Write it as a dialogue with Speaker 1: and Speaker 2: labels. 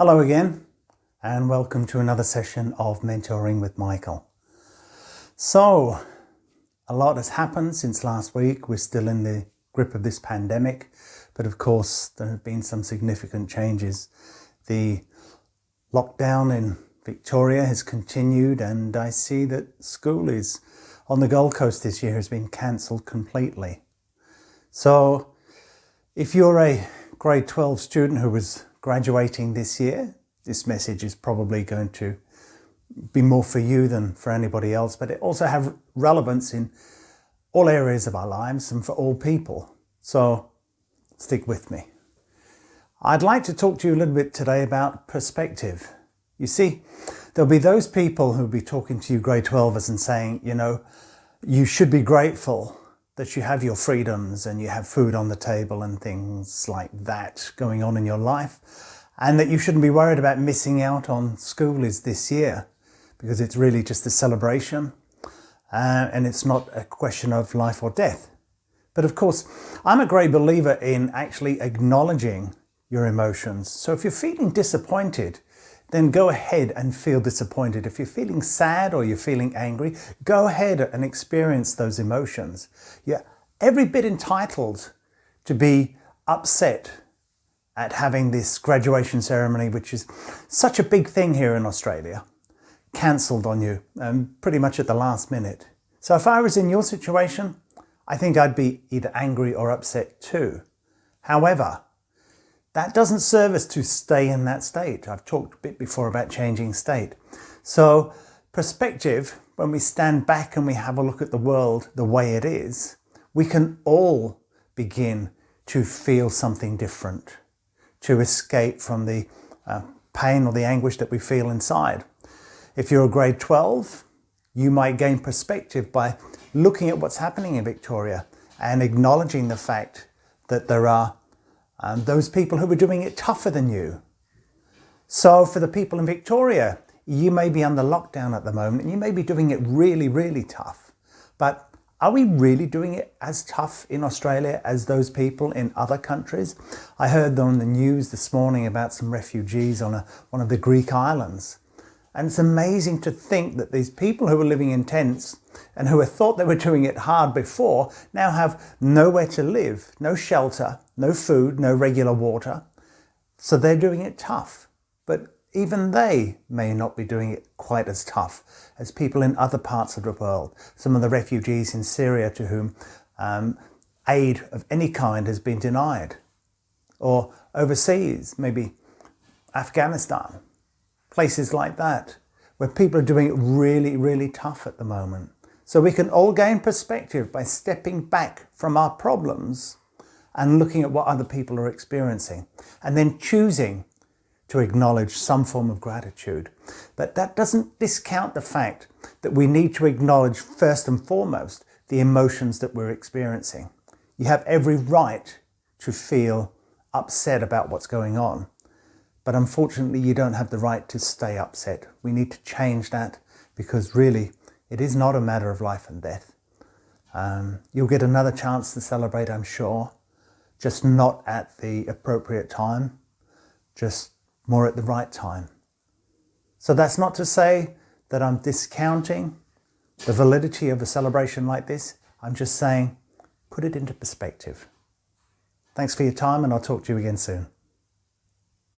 Speaker 1: Hello again, and welcome to another session of Mentoring with Michael. So, a lot has happened since last week. We're still in the grip of this pandemic, but of course there have been some significant changes. The lockdown in Victoria has continued, and I see that school is on the Gold Coast this year has been cancelled completely. So, if you're a grade 12 student who was graduating this year, this message is probably going to be more for you than for anybody else, but it also has relevance in all areas of our lives and for all people. So stick with me. I'd like to talk to you a little bit today about perspective. You see, there'll be those people who'll be talking to you grade 12ers and saying, you should be grateful that you have your freedoms and you have food on the table and things like that going on in your life, and that you shouldn't be worried about missing out on school this year because it's really just a celebration and it's not a question of life or death. But of course, I'm a great believer in actually acknowledging your emotions. So if you're feeling disappointed, then go ahead and feel disappointed. If you're feeling sad or you're feeling angry, go ahead and experience those emotions. You're every bit entitled to be upset at having this graduation ceremony, which is such a big thing here in Australia, cancelled on you pretty much at the last minute. So if I was in your situation, I think I'd be either angry or upset too. However, that doesn't serve us to stay in that state. I've talked a bit before about changing state. So perspective, when we stand back and we have a look at the world the way it is, we can all begin to feel something different, to escape from the pain or the anguish that we feel inside. If you're a grade 12, you might gain perspective by looking at what's happening in Victoria and acknowledging the fact that there are those people who are doing it tougher than you. So for the people in Victoria, you may be under lockdown at the moment and you may be doing it really, really tough. But are we really doing it as tough in Australia as those people in other countries? I heard on the news this morning about some refugees on one of the Greek islands. And it's amazing to think that these people who were living in tents and who had thought they were doing it hard before now have nowhere to live, no shelter, no food, no regular water. So they're doing it tough. But even they may not be doing it quite as tough as people in other parts of the world. Some of the refugees in Syria to whom aid of any kind has been denied. Or overseas, maybe Afghanistan. Places like that, where people are doing it really, really tough at the moment. So we can all gain perspective by stepping back from our problems and looking at what other people are experiencing, and then choosing to acknowledge some form of gratitude. But that doesn't discount the fact that we need to acknowledge first and foremost the emotions that we're experiencing. You have every right to feel upset about what's going on. But unfortunately, you don't have the right to stay upset. We need to change that because really, it is not a matter of life and death. You'll get another chance to celebrate, I'm sure, just not at the appropriate time, just more at the right time. So that's not to say that I'm discounting the validity of a celebration like this. I'm just saying, put it into perspective. Thanks for your time, and I'll talk to you again soon.